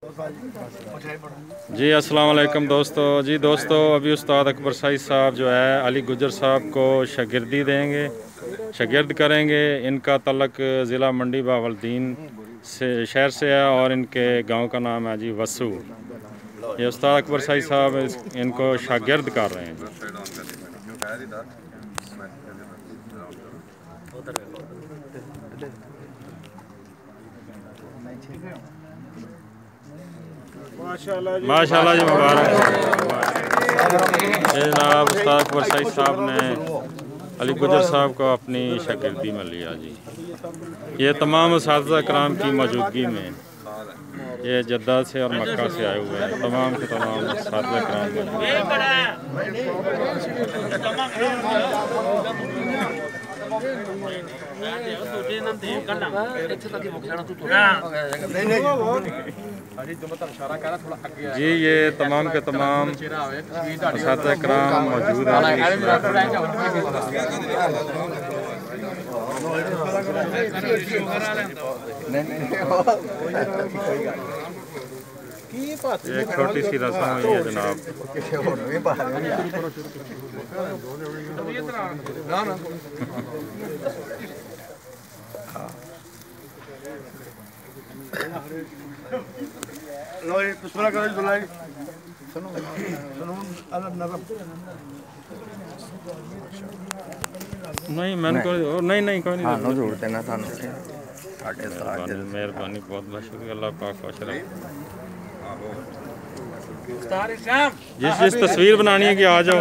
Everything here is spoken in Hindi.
जी अस्सलाम वालेकुम दोस्तों। जी दोस्तों, अभी उस्ताद अकबर सईद साहब जो है अली गुजर साहब को शागिर्दी देंगे, शागिर्द करेंगे। इनका तलक ज़िला मंडी बहावलदीन से शहर से है और इनके गांव का नाम है जी वसू। ये उस्ताद अकबर सईद साहब इनको शागिर्द कर रहे हैं जी। माशाल्लाह जी, मुबारक। जनाब उस्ताद अकबर सईद साहब ने अली गुजर साहब को अपनी शागिर्दी में लिया जी। ये तमाम उस्ताद कराम की मौजूदगी में, ये जद्दा से और मक्का से आए हुए हैं, तमाम के तमाम उस्ताद कराम जी। ये तमाम के तमाम उस्ताद कराम मौजूद हैं। एक छोटी सी रस्म हुई है जनाब। नहीं मैंने को नहीं कोई नहीं जोड़ते ना थानू मेहरबानी, बहुत बहुत शुक्रिया। अल्लाह पाक खुश रखे। जिस तस्वीर बनानी है कि आ जाओ।